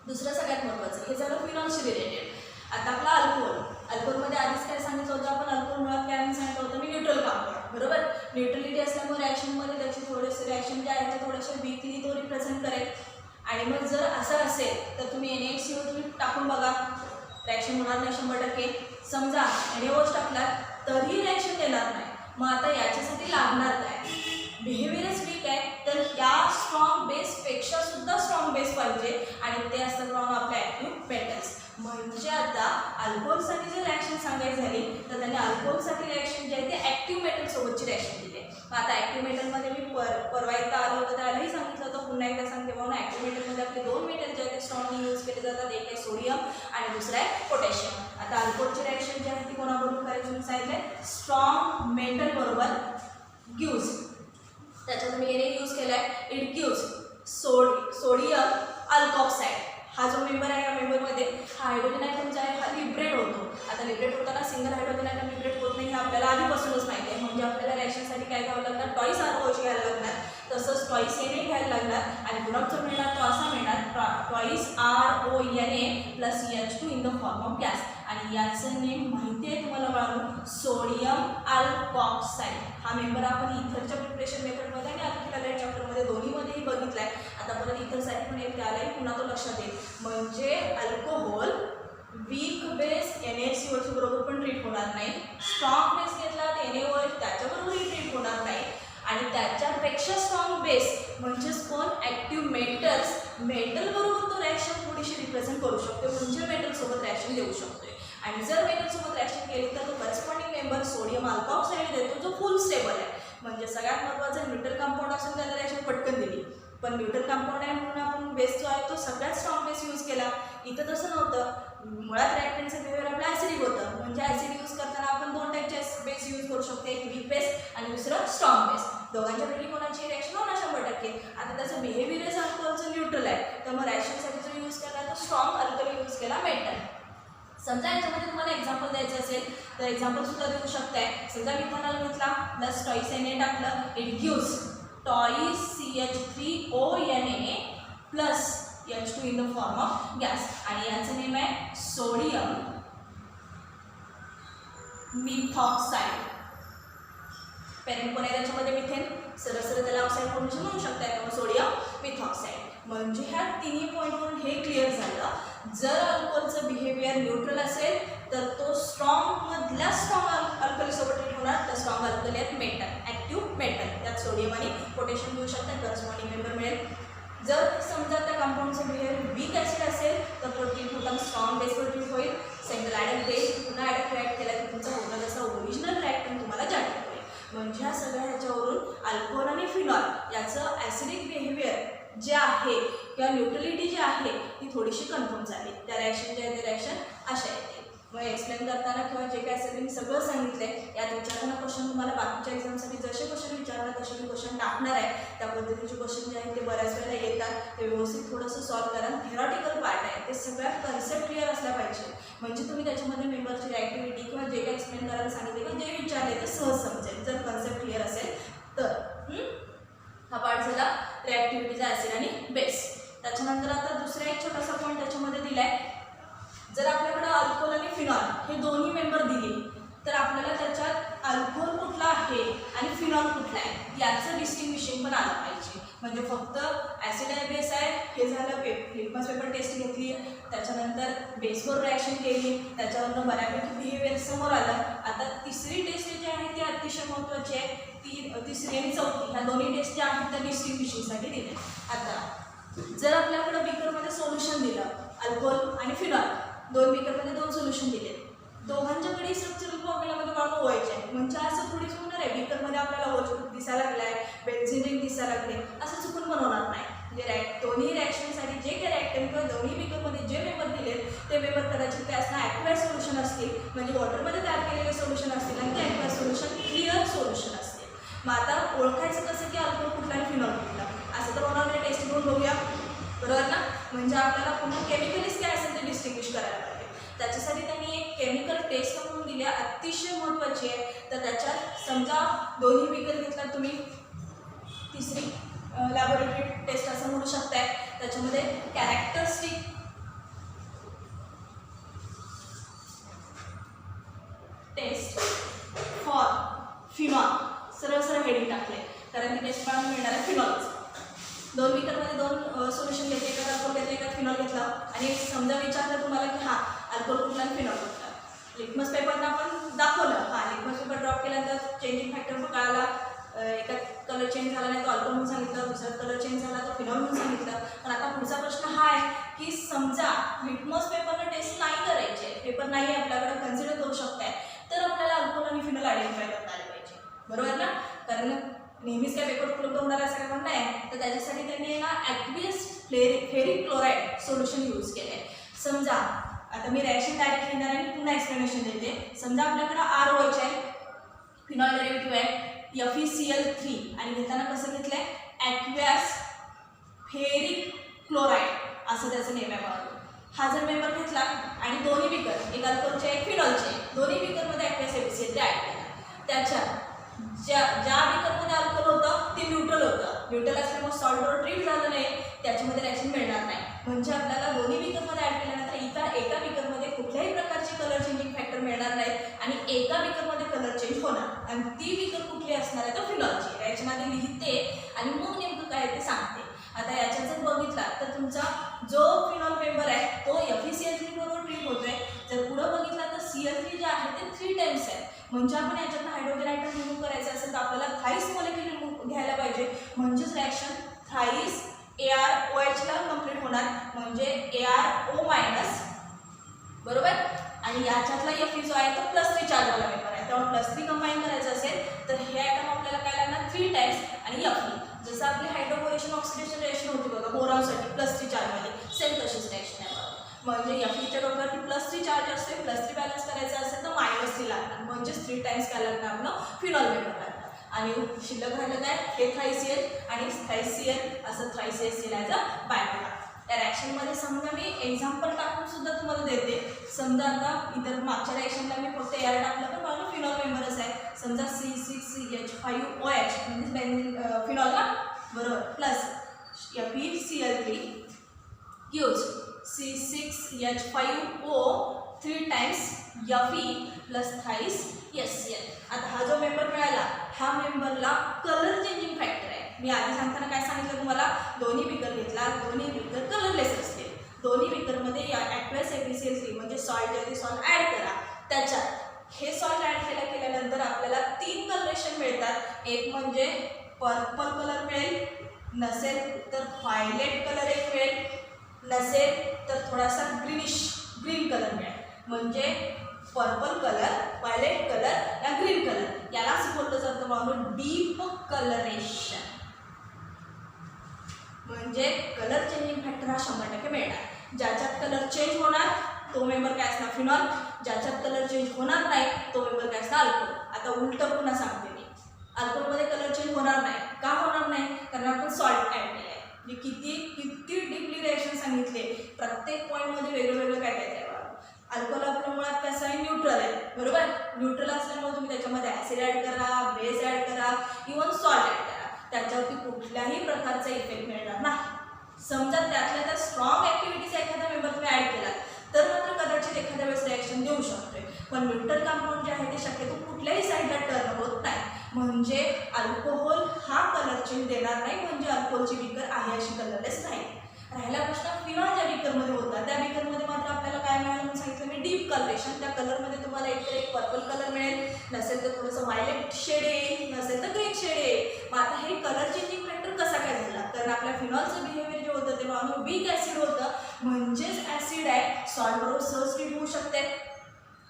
दुसरं सगळ्यात महत्त्वाचं हे झालं फिनॉलशी रिलेटेड. आता आपला अल्कोहोलमध्ये आधीच काय सांगितलं होतं आपण अल्कोहोल मुळात काय म्हणून सांगितलं होतं मी न्यूट्रल कंपाऊंड बरोबर. न्यूट्रलिटी असल्यामुळे रिॲक्शनमध्ये त्याचे थोडेसे रिॲक्शन जे आहे ते थोडेसे वीकली तो रिप्रेझेंट करेल आणि मग जर असं असेल तर तुम्ही NaHCO तुम्ही टाकून बघा रिॲक्शन होणार नाही 100%. समजा NaOH टाकला तरी रिॲक्शन देणार नाही मग आता याच्यासाठी लागणार काय बिहेवियरच वीक आहे तर या स्ट्रॉंग बेसपेक्षा सुद्धा स्ट्रॉंग बेस पाहिजे आणि ते असतात म्हणून आपल्या ॲक्टिव्ह मेटल्स. म्हणजे आता अल्कोहोलसाठी जर रिॲक्शन सांगायची झाली तर त्यांनी अल्कोहोलसाठी रिॲक्शन जे आहे ते ॲक्टिव्ह मेटलसोबतची रिॲक्शन दिली आहे. मग आता ॲक्टिव्ह मेटलमध्ये मी परवा एकदा आलं होतं त्यालाही सांगितलं होतं पुन्हा एकदा सांगते म्हणून ॲक्टिव्ह मेटलमध्ये आपले 2 मेटल जे आहेत ते स्ट्रॉंगली यूज केले जातात एक आहे सोडियम आणि दुसरा आहे पोटॅशियम. आता अल्कोहोलची रिॲक्शन जी आहे ती कोणाबरोबर करायची म्हणून सांगितलं स्ट्रॉंग मेटल बरोबर गिव्स त्याच्यात मी Na यूज केला आहे इट गिव्स सोडियम अल्कॉक्साईड. हा जो मेंबर आहे या मेंबरमध्ये हा हायड्रोजन ॲटम जो आहे हा लिबरेट होतो. आता लिबरेट होताना सिंगल हायड्रोजन ॲटम लिबरेट होत नाही हे आपल्याला आधीपासूनच माहिती आहे म्हणजे आपल्याला रिॲक्शनसाठी काय घ्यावं लागणार ट्वाईस ROH घ्यायला लागणार तसंच ट्वाईस Na घ्यायला लागणार आणि प्रोडक्ट जो मिळणार तो असा मिळणार twice RONA plus H2 in the form of gas आणि याचं नेम माहिती आहे तुम्हाला बाळांनो, सोडियम अल्कॉक्साईड. हा मेंबर आपण इथरच्या प्रिपरेशन मेथडमध्ये आणि अल्किल चॅप्टरमध्ये दोन्हीमध्येही बघितला आहे. आता परत इथरसाठी पण येईल, त्यालाही पुन्हा तो लक्षात येईल. म्हणजे अल्कोहोल वीक बेस NaHCOच्या बरोबर पण ट्रीट होणार नाही, स्ट्रॉंग बेस घेतला तर NaOH त्याच्याबरोबरही ट्रीट होणार नाही, आणि त्याच्यापेक्षा स्ट्रॉंग बेस म्हणजेच कोण, ॲक्टिव्ह मेटल्स, मेटल बरोबर तो रिॲक्शन थोडीशी रिप्रेझेंट करू शकतो, म्हणजे मेटलसोबत रिॲक्शन देऊ शकतोय. आणि जर मेटलसोबत रिॲक्शन केली तर तो करस्पॉन्डिंग मेंबर सोडियम अल्कॉक्साईड देतो, जो फुल स्टेबल आहे. म्हणजे सगळ्यात महत्त्वाचं न्यूट्रल कंपाऊंड असून त्याला रिॲक्शन पटकन दिली, पण न्यूट्रल कंपाऊंड आहे म्हणून आपण बेस जो आहे तो सगळ्यात स्ट्रॉंग बेस यूज केला. इथं तसं नव्हतं, मुळात रिॲक्टंटचं बिहेवियर आपलं ॲसिडिक होतं, म्हणजे ॲसिड यूज करताना आपण 2 टाईपचे बेस यूज करू शकतो, एक वीक बेस आणि दुसरं स्ट्रॉंग बेस. दोघांच्यापैकी कोणाची रिॲक्शन होणार 100%. आता त्याचं बिहेवियर अल्कोहोलचं न्यूट्रल आहे, त्यामुळे रिॲक्शनसाठी जो यूज केला तो स्ट्रॉंग अल्कली यूज केला, मेटल. समजा याच्यामध्ये तुम्हाला एक्झाम्पल द्यायचं असेल तर एक्झाम्पल सुद्धा देऊ शकताय. समजा मिथेनॉल घेतला प्लस टॉईसएनए टाकलं, it gives TOICH3ONA plus H2 in the form of gas, आणि याचं नेम आहे सोडियम मिथॉक्साईड. पेरेंट कोण आहे त्याच्यामध्ये मिथेन, सरळ त्याला ऑक्साईड फॉर्मेशन म्हणू शकता, त्यामुळे सोडियम मिथॉक्साईड. म्हणजे ह्या तिन्ही पॉईंटवरून हे क्लिअर झालं, जर अल्कोहोलचं बिहेवियर न्यूट्रल असेल तर तो स्ट्रॉंगमधल्या स्ट्रॉंग अल्कलीसोबत ट्रीट होणार, तर स्ट्रॉंग अल्कली आहेत मेटल, ॲक्टिव्ह मेटल, त्यात सोडियम आणि पोटॅशियम घेऊ शकतात, करस्पॉन्डिंग मेंबर मिळेल. जर समजा त्या कंपाऊंडचं बिहेवियर वीक ॲसिड असेल तर तो ट्रीट होता स्ट्रॉंग बेसवर ट्रीट होईल, सिंगल ॲडक देईल, पुन्हा ॲडक रिॲक्ट केला की तुमचा होता जसा ओरिजिनल रिॲक्टंट तुम्हाला जाणवत होईल. म्हणजे ह्या सगळ्या ह्याच्यावरून अल्कोहोल आणि फिनॉल याचं ॲसिडिक बिहेवियर जे आहे किंवा न्यूट्रलिटी जी आहे ती थोडीशी कन्फर्म झाली. त्या रिॲक्शन जे आहे ते रिॲक्शन अशा येते. मग एक्सप्लेन करताना किंवा जे काय असेल ते मी सगळं सांगितलं आहे. यात विचारताना क्वेश्चन तुम्हाला बाकीच्या एक्झामसाठी जसे क्वेश्चन विचारणार तसे मी क्वेश्चन टाकणार आहे. त्या पद्धतीचे क्वेश्चन जे आहेत ते बऱ्याच वेळेला येतात, ते व्यवस्थित थोडंसं सॉल्व करा. थेरॉटिकल पार्ट आहे ते सगळ्यात कन्सेप्ट क्लिअर असल्या पाहिजे, म्हणजे तुम्ही त्याच्यामध्ये मेंबरची ॲक्टिव्हिटी किंवा जे काय एक्सप्लेन करायला सांगितले किंवा जे विचारले ते सहज समजेल जर कन्सेप्ट क्लिअर असेल तर. हा पार्ट झाला रिॲक्टिव्हिटीचा ॲसिड आणि बेस. त्याच्यानंतर आता दुसरा एक छोटासा पॉईंट त्याच्यामध्ये दिला आहे, जर आपल्याकडं अल्कोहोल आणि फिनॉल हे दोन्ही मेंबर दिले तर आपल्याला त्याच्यात अल्कोहोल कुठला आहे आणि फिनॉल कुठला आहे याचं डिस्टिंग्विशिंग पण आलं पाहिजे. म्हणजे फक्त ॲसिड आहे बेस आहे हे झालं, लिटमस पेपर टेस्ट घेतली, त्याच्यानंतर बेसवर रिॲक्शन केली, त्याच्यावरनं बऱ्यापैकी बिहेवियर समोर आलं. आता तिसरी टेस्ट जी आहे ती अतिशय महत्त्वाची आहे, तिसरी आणि चौथी ह्या दोन्ही टेस्ट ज्या आहेत त्या डिस्टिंग्विशिंगसाठी दिल्या. आता जर आपल्याकडं बीकरमध्ये सोल्युशन दिलं अल्कोहोल आणि फिनॉल, 2 बीकरमध्ये 2 सोल्युशन दिले, दोघांच्याकडे स्ट्रक्चरल फॉर्म्युलामध्ये वाढून ओवायचे आहे, म्हणजे असं थोडीच होणार आहे बीकरमध्ये आपल्याला ओच दिसायला लागला आहे, बेन्झिन रिंग दिसायला लागले, असं चुकून बनवणार नाही. म्हणजे दोन्ही रिॲक्शनसाठी जे काही रिॲक्टंट किंवा दोन्ही बीकरमध्ये जे मेंबर दिले ते मेंबर कदाचित काय असणार ॲक्वायर्ड सोल्युशन असतील, म्हणजे वॉटरमध्ये तयार केलेले सोल्युशन असतील आणि ते ॲक्वायर्ड सोल्युशन क्लिअर सोल्युशन असतील. मग आता ओळखायचं कसं की अल्कोहोल कुठला आणि फिनॉल कुठला, असं तर होणार नाही. टेस्ट करून बघूया, बरोबर ना. म्हणजे आपल्याला पुन्हा केमिकलीच काय असेल ते डिस्टिंग्विश करायला पाहिजे. त्याच्यासाठी त्यांनी एक केमिकल टेस्ट म्हणून दिली आहे, अतिशय महत्त्वाची आहे. तर त्याच्यात समजा दोन्ही बीकर घेतला तुम्ही, तिसरी लॅबोरेटरी टेस्ट असं म्हणू शकताय. त्याच्यामध्ये कॅरेक्टरिस्टिक टेस्ट फॉर फिनॉल, सरळ हेडिंग टाकले कारण ती टेस्ट मला मिळणार आहे फिनॉलचं. 2 बीकरमध्ये 2 सोल्युशन घेतले, एकात अल्कोहोल घेतलं एकात फिनॉल घेतला, आणि समजा विचारलं तुम्हाला की हां अल्कोहोल कुठला आणि फिनॉल कुठला, लिटमस पेपरनं आपण दाखवलं, हां लिटमस पेपर ड्रॉप केल्यानंतर चेंजिंग फॅक्टर कळाला, एका कलर चेंज झाला नाही तो अल्कोहोल म्हणून सांगितलं, दुसरा कलर चेंज झाला तो फिनॉल म्हणून सांगितलं. पण आता पुढचा प्रश्न हा आहे की समजा लिटमस पेपरनं टेस्ट नाही करायचे, पेपर नाही आपल्याकडे कन्सिडर करू शकताय, तर आपल्याला अल्कोहोल आणि फिनॉल आयडेंटिफाय करता आले पाहिजे, बरोबर ना. कारण नेहमीच काय पेपर उपलब्ध होणार असं काय पण नाही, तर त्याच्यासाठी त्यांनी ना aqueous ferric chloride solution use केलं आहे. समजा आता मी रिॲक्शन डायरेक्ट लिहिणार आणि पुन्हा एक्सप्लेनेशन देते. समजा आपल्याकडं ROH आहे, फिनॉल डेरिव्हेटिव्ह आहे FeCl3, आणि घेताना कसं घेतलं आहे ॲक्वियस फेरिक क्लोराईड असं त्याचं नेम आहे बघा. हा जर मेंबर घेतला आणि दोन्ही बीकर, एक अल्कोहोलचे एक फिनॉलचे, दोन्ही बीकरमध्ये ॲक्वियस FeCl3 ॲड केला, त्याच्यात ज्या बीकरमध्ये अल्कोहोल होतं ते न्यूट्रल होतं, न्यूट्रल असल्यामुळे सॉल्ट बरोबर ट्रीट झालं नाही, त्याच्यामध्ये रिॲक्शन मिळणार नाही. म्हणजे आपल्याला दोन्ही बीकरमध्ये ॲड केल्यानंतर इतर एका बीकरमध्ये कुठल्याही प्रकारचे कलर चेंजिंग फॅक्टर मिळणार नाहीत आणि एका बीकरमध्ये कलर चेंज होणार. आणि ती बीकर कुठली असणार आहे तर फिनॉलची. रिॲक्शन आधी लिहिते आणि मग नेमकं काय ते सांगते. आता याच्यात जर बघितला तर तुमचा जो फिनॉल मेंबर आहे तो FeCl3 बरोबर ट्रीट होतोय. जर पुढे बघितला तर Cl3 जे आहे ते 3 टाइम्स आहे. म्हणजे आपण याच्यातनं हायड्रोजन आयटम रिमूव्ह करायचं असेल तर आपल्याला थाईस मॉलिक्यूल रिमूव्ह घ्यायला पाहिजे. म्हणजेच रिॲक्शन थाईस ArOH ला कंप्लीट होणार. म्हणजे ArO मायनस, बरोबर. आणि याच्यातला Fe जो आहे तो +3 चार्जवाला मेंबर आहे. तेव्हा +3 कंबाईन करायचं असेल तर हे आयटम आपल्याला काय लागणार 3 टाइम्स आणि Fe. जसं आपली हायड्रोबोरेशन ऑक्सिडेशन रिॲक्शन होती बघा बोरॉनसाठी +3 चार्जवाली, सेम तशीच रिॲक्शन आहे. म्हणजे Feच्या डोक्यावरती +3 चार्ज असते, +3 बॅलन्स करायचं असेल तर -3 लागणार. म्हणजेच 3 टाइम्स काय लागणार आपलं फिनॉल मेंबर लागणार. आणि शिल्लक राहिलं काय हे थायसीएल आणि थायसीएल असं थायसीएल ॲज अ बायप्रोडक्ट. त्या रिॲक्शनमध्ये समजा मी एक्झाम्पल टाकून सुद्धा तुम्हाला देते. समजा आता इतर मागच्या रिॲक्शनला मी फक्त एअर टाकलं तर मला फिनॉल मेंबरच आहे. समजा C6H5OH म्हणजे बेन्झीन फिनॉलला, बरोबर, plus FeCl3 use C6H5O 3 times Fe plus thighs HCl. आता हा जो मेंबर मिळाला ह्या मेंबरला कलर चेंजिंग फॅक्टर आहे. मी आधी सांगताना काय सांगितलं तुम्हाला, दोन्ही बीकर घेतला, दोन्ही बीकर कलरलेस असते. दोन्ही बीकरमध्ये या ॲक्वस FeCl3 म्हणजे सॉल्ट आहे सॉल्ट ॲड करा. त्याच्यात हे सॉल्ट ॲड केल्यानंतर आपल्याला 3 कलरेशन मिळतात. एक म्हणजे पर्पल कलर मिळेल, नसेल तर व्हायलेट कलर एक मिळेल, नसेल तर थोडासा ग्रीन कलर मिळेल. म्हणजे पर्पल कलर, व्हायलेट कलर या ग्रीन कलर यालाच बोललं जातं म्हणून डीप कलरेशन. म्हणजे कलर चेंजिंग फॅक्टर हा 100% मिळणार. ज्याच्यात कलर चेंज होणार तो मेंबर काय असणार फिनॉल, ज्याच्यात कलर चेंज होणार नाही तो मेंबर काय असणार अल्कोहोल. आता उलट पुन्हा सांगते मी, अल्कोहोलमध्ये कलर चेंज होणार नाही. का होणार नाही? कारण आपण सॉल्ट ॲड केलं आहे. म्हणजे किती डीपली रिॲक्शन सांगितले, प्रत्येक पॉईंटमध्ये वेगळं काय काय आहे. अल्कोहोल आपलं मुळात कसं आहे न्यूट्रल आहे, बरोबर. न्यूट्रल असल्यामुळे तुम्ही त्याच्यामध्ये ॲसिड ॲड करा, बेस ॲड करा, इव्हन सॉल्ट ॲड करा, त्याच्यावरती कुठल्याही प्रकारचा इफेक्ट मिळणार नाही. समजा त्यातल्या त्या स्ट्रॉंग ॲक्टिव्हिटीज एखादा मेंबर तुम्ही ॲड केला तर मात्र कदाचित एखाद्या वेळेस रिॲक्शन देऊ शकते. पण न्यूट्रल कंपाऊंड जे आहे ते शक्यतो कुठल्याही साईडला टर्न होत नाही. म्हणजे अल्कोहोल हा कलर चेंज देणार नाही. म्हणजे अल्कोहोलची बीकर आहे अशी कलरलेस नाही. राहिला प्रश्न फिनॉल ज्या बीकरमध्ये होता त्या बीकरमध्ये मात्र आपल्याला काय मिळालं म्हणून सांगितलं मी डीप कलरेशन. त्या कलरमध्ये तुम्हाला एक पर्पल कलर मिळेल, नसेल तर थोडंसं व्हायलेट शेड येईल, नसेल तर ग्रीन शेड येईल. मग आता हे कलर चेंजिंग फॅक्टर कसा काय झाला? कारण आपल्या फिनॉलचं बिहेवियर जे होतं ते म्हणून वीक ॲसिड होतं. म्हणजेच ॲसिड आहे सॉल्ट बरोबर सहज ट्रीट होऊ शकते.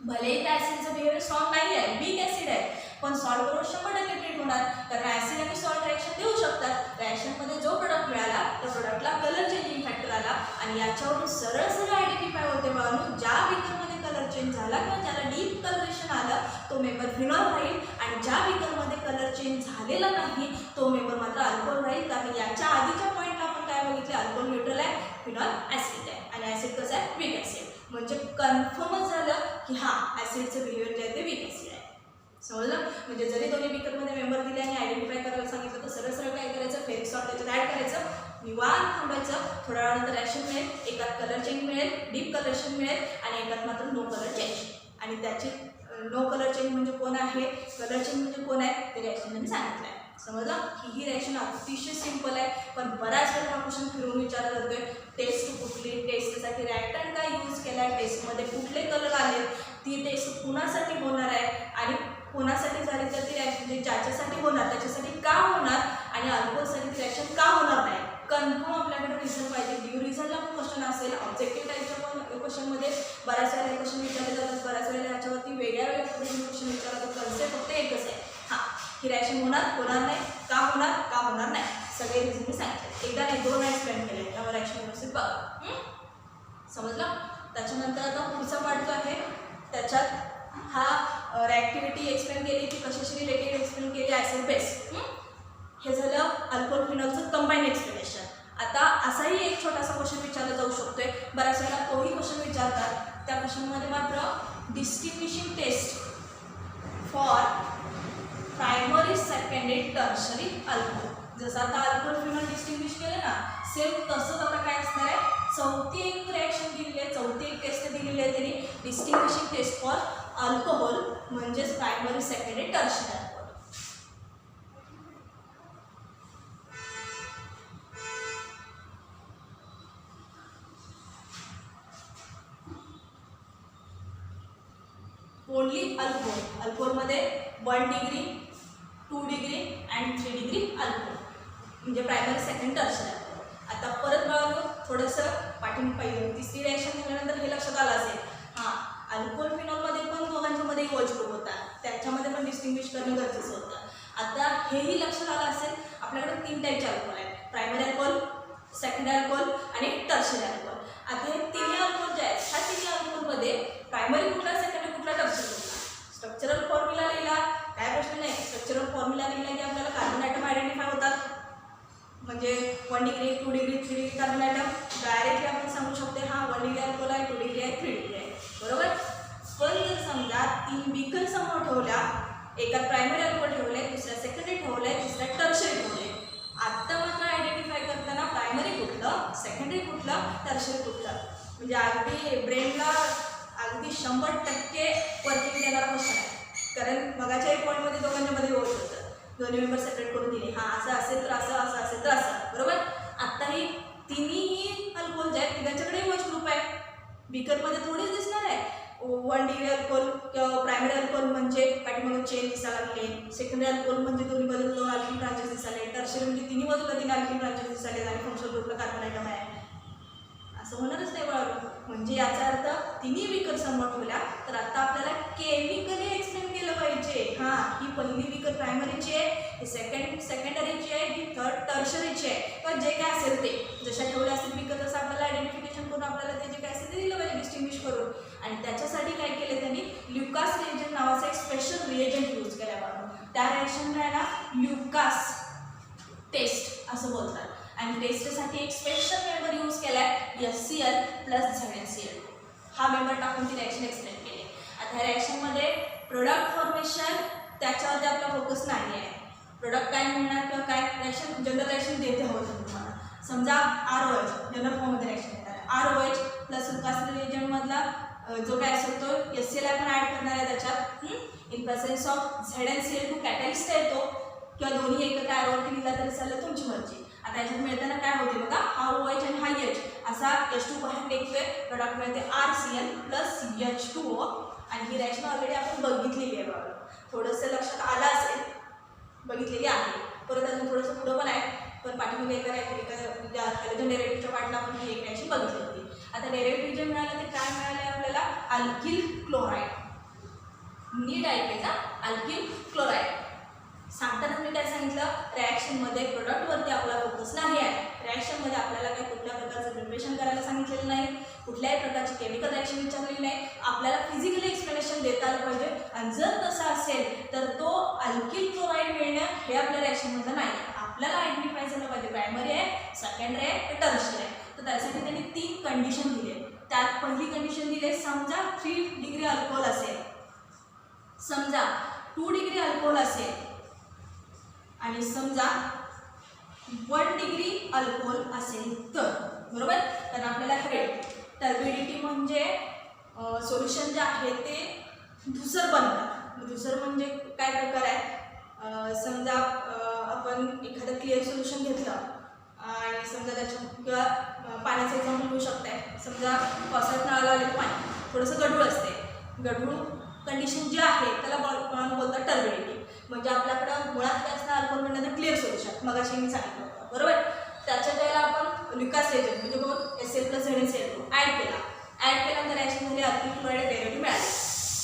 भलेही त्या ॲसिडचं बिहेवियर स्ट्रॉंग नाही आहे, वीक ॲसिड आहे, पण सॉल्ट बरोबर 100% ट्रीट होणार. कारण ॲसिड आणि सॉल्ट रिॲक्शन देऊ शकतात. रिॲक्शनमध्ये जो प्रोडक्ट मिळाला त्या प्रोडक्टला कलर चेंजिंग फॅक्टर आला आणि याच्यावरून सरळ आयडेंटिफाय होते म्हणून ज्या बीकरमध्ये कलर चेंज झाला किंवा ज्याला डीप कलरेशन आलं तो मेंबर फिनॉल राहील आणि ज्या बीकरमध्ये कलर चेंज झालेला नाही तो मेंबर मात्र अल्कोहोल राहील. कारण याच्या आधीच्या पॉईंटला आपण काय बघितलं, अल्कोहोल न्यूट्रल आहे, फिनॉल ॲसिड आहे आणि ॲसिड कसं आहे वीक ॲसिड. म्हणजे कन्फर्मच झालं की हा ॲसिडचं बिहेवियर जे आहे ते वीक ॲसिड आहे. समजलं. म्हणजे जरी दोन्ही बीकरमध्ये मेंबर दिले आणि आयडेंटिफाय करायला सांगितलं तर सरळ काय करायचं, फेरिक सॉल्ट त्याच्यात ॲड करायचं, निवांत थांबायचं. थोड्या वेळानंतर रिॲक्शन मिळेल, एकात कलर चेंज मिळेल, डीप कलरेशन मिळेल आणि एकात मात्र नो कलर चेंज. आणि त्याची नो कलर चेंज म्हणजे कोण आहे, कलर चेंज म्हणजे कोण आहे ते रिॲक्शन मी सांगितलं आहे. समजलं. ही रिॲक्शन अतिशय सिंपल आहे, पण बऱ्याच वेळा हा क्वेश्चन फिरून विचारला जातोय टेस्ट कुठली, टेस्टसाठी रिॲक्टंट काय यूज केला आहे, टेस्टमध्ये कुठले कलर आले, ती टेस्ट कुणासाठी होणार आहे आणि कोणासाठी झाली तर ती रिॲक्शन म्हणजे ज्याच्यासाठी होणार त्याच्यासाठी का होणार आणि अल्कोहोलसाठी रिॲक्शन का होणार नाही. कन्फर्म आपल्याकडे रिझन पाहिजे. ड्यू रिझनला पण क्वेश्चन असेल, ऑब्जेक्टिव्ह टाईपच्या पण क्वेश्चनमध्ये बऱ्याच वेळेला क्वेश्चन विचारले जातात, बऱ्याच वेळेला याच्यावरती वेगळ्या पद्धतीने क्वेश्चन विचारला जातात. कन्सेप्ट फक्त एकच आहे, हां ही रिॲक्शन होणार नाही, का होणार नाही, सगळे रिझन मी सांगितले. एकदा नाही 2 एक्सप्लेन केले, त्यावर रिॲक्शन व्यवस्थित बघा. समजलं. त्याच्यानंतर आता पुढचा पार्ट जो आहे त्याच्यात हा रिॲक्टिव्हिटी एक्सप्लेन केली, ती कशाशी रिलेटेड एक्सप्लेन केली, ॲसिड बेस. हे झालं अल्कोहोल फिनॉलचं कंबाईन एक्सप्लेनेशन. आता असाही एक छोटासा क्वेश्चन विचारला जाऊ शकतोय, बऱ्याच वेळेला तोही क्वेश्चन विचारतात. त्या क्वेश्चनमध्ये मात्र distinguishing test for primary secondary tertiary alcohol जसं आता अल्कोहोल फिनॉल डिस्टिंग्विश केलं ना, सेम तसंच आता काय असणार आहे, चौथी एक रिॲक्शन दिलेली आहे, चौथी एक टेस्ट दिलेली आहे त्यांनी, डिस्टिंग्विशिंग टेस्ट फॉर अल्कोहोल म्हणजेच primary secondary tertiary alcohol. Only alcohol, अल्कोहोलमध्ये 1 degree 2 degree and 3 degree alcohol म्हणजे प्रायमरी सेकंड टर्शियरी अल्कोहोल. आता परत बघा थोडंसं पाठीमागे तिसरी रिॲक्शन झाल्यानंतर हे लक्षात आलं असेल, हां अल्कोहोल फिनॉलमध्ये पण दोघांच्यामध्ये OH ग्रुप होता, त्याच्यामध्ये पण डिस्टिंग्विश करणं गरजेचं होतं. आता हेही लक्षात आलं असेल आपल्याकडे 3 टाईपचे अल्कोहोल आहेत, प्रायमरी अल्कोहोल, सेकंडरी अल्कोहोल आणि टर्शियरी अल्कोहोल. आता हे तिन्ही अल्कोहोल जे आहेत, ह्या तिन्ही अल्कोहोलमध्ये प्रायमरी कुठला, सेकंडरी कुठला, टर्शियरी कुठला, स्ट्रक्चरल फॉर्म्युला लिहिला काय प्रश्न नाही. स्ट्रक्चरल फॉर्म्युला लिहिला की आपल्याला कार्बन ॲटम आयडेंटिफाय होतात, म्हणजे 1 degree 2 degree 3 degree carbon atom directly आपण सांगू शकतो हा 1 डिग्री अल्कोहोल आहे, 2 डिग्री आहे, 3 डिग्री आहे, बरोबर. पण जर समजा 3 बीकर समोर ठेवल्या, एकात प्रायमरी अल्कोहोल ठेवले, दुसऱ्या सेकंडरी ठेवले, तिसऱ्या टर्शियरी ठेवले, आत्ता मात्र आयडेंटिफाय करताना प्रायमरी कुठलं, सेकंडरी कुठलं, टर्शियरी कुठलं, म्हणजे अगदी ब्रेनला अगदी 100% वर्किंग देणारा क्वेश्चन आहे. कारण मगाच्या एक पॉईंटमध्ये दोघांच्यामध्ये होत होतं, दोन्ही मेंबर सेपरेट करून दिले, हां असं असेल तर असं, असं असेल तर असं, बरोबर. आत्ताही तिन्ही अल्कोहोल जे आहेत तिघांच्याकडे OH ग्रुप आहे, बीकरमध्ये थोडीच दिसणार आहे. 1 डिग्री अल्कोहोल किंवा प्रायमरी अल्कोहोल म्हणजे पाठीमागे चेन दिसायला लागले, सेकंडरी अल्कोहोल म्हणजे दोन्ही बाजूला 2 अल्किल ब्रांचेस दिसाले, टर्शियरी म्हणजे तिन्ही बाजूला 3 अल्किल ब्रांचेस दिसाले आणि फंक्शनल ग्रुपला कार्बन ॲटम आहे, असं होणारच नाही बरोबर. म्हणजे याचा अर्थ तिन्ही बीकर समोर ठेवल्या तर आता आपल्याला केमिकली एक्सप्लेन केलं पाहिजे, हां ही पहिली बीकर प्रायमरीची आहे, ही सेकंडरीची आहे, ही टर्शियरीची आहे, किंवा जे काय असेल ते जशा ठेवल्या असतील बीकर तसं आपल्याला आयडेंटिफिकेशन करून आपल्याला ते जे काय असेल ते दिलं पाहिजे डिस्टिंग्विश करून. आणि त्याच्यासाठी काय केलं त्यांनी, ल्युकास रिएजंट नावाचा एक स्पेशल रिएजंट यूज केला म्हणून, त्या रिएक्शनला ना ल्युकास टेस्ट असं बोलतात. आणि टेस्टसाठी एक स्पेशल मेंबर यूज केला आहे HCl + ZnCl, हा मेंबर टाकून ती रिॲक्शन एक्सप्लेन केली. आता ह्या रिॲक्शनमध्ये प्रोडक्ट फॉर्मेशन त्याच्यावरती आपला फोकस नाही आहे, प्रोडक्ट काय मिळणार किंवा काय रिॲक्शन, जनरल रिॲक्शन देते हवं तुम्हाला. समजा ROH जनरल फॉर्ममध्ये रिॲक्शन येणार आहे, ROH प्लस ल्युकास रिएजंटमधला जो काय असतो तो HCl आपण ॲड करणार आहे त्याच्यात, in presence of ZnCl2 catalyst येतो, किंवा दोन्ही एकत्र ॲरोवरती लिहिला तरी चालेल, तुमची मर्जी. आता याच्यात मिळताना काय होते बघा, हा OH आणि हा H असा H2 बाहेर निघतोय, प्रोडक्ट मिळते RCl + H2O. आणि ही रिॲक्शन ऑलरेडी आपण बघितलेली आहे बघा, थोडंसं लक्षात आलं असेल, बघितलेली आहे. परत अजून थोडंसं पुढं पण आहे, पण पाठीमागे एका हॅलोजन डेरिव्हेटिव्हच्या पार्टला आपण ही एक रिॲक्शन बघितली होती. आता डेरिव्हेटिव्ह जे मिळालं ते काय मिळाले आपल्याला, अल्किल क्लोराईड, नीट ऐकायचा, अल्किल क्लोराईड. सांगताना मी काय सांगितलं, रिॲक्शनमध्ये प्रोडक्टवरती आपला फोकस नाही आहे, रिॲक्शनमध्ये आपल्याला काही कुठल्या प्रकारचं प्रिपरेशन करायला सांगितलेलं नाही, कुठल्याही प्रकारची केमिकल रिॲक्शन विचारलेली नाही, आपल्याला फिजिकली एक्सप्लेनेशन देता आलं पाहिजे. आणि जर तसं असेल तर तो अल्किल क्लोराईड मिळणं हे आपल्या रिॲक्शनमधलं नाही, आपल्याला आयडेंटिफाय झालं पाहिजे प्रायमरी आहे, सेकंडरी आहे, टर्शियरी आहे. तर त्यासाठी त्यांनी 3 कंडिशन दिले. त्यात पहिली कंडिशन दिली, समजा 3 डिग्री अल्कोहोल असेल, समजा 2 डिग्री अल्कोहोल असेल, आणि समजा 1 डिग्री अल्कोहोल असेल तर, बरोबर. कारण आपल्याला हे टर्बिडिटी म्हणजे सोल्युशन जे आहे ते धुसर बनतात. धुसर म्हणजे काय प्रकार आहे, समजा आपण एखादं क्लिअर सोल्युशन घेतलं आणि समजा त्याच्या किंवा पाण्याचं एक्झाम्पल घेऊ शकताय, समजा पावसाळ्यात नळाला आलेलं पाणी थोडंसं गढूळ असते, गढूळ कंडिशन जी आहे त्याला बोलतात टर्बिडिटी. म्हणजे आपल्याकडं मुळात काय असतं, अल्कोहोल म्हणण्याचं क्लिअर सोल्युशन मगाशी मी सांगितलं होतं, बरोबर. त्याच्या वेळेला आपण ल्युकास रिएजंट म्हणजे बघ HCl + ZnCl2 ॲड केल्यानंतर रिॲक्शन झाली, अल्किल क्लोराईड डेरिव्हेटिव्ह मिळाले.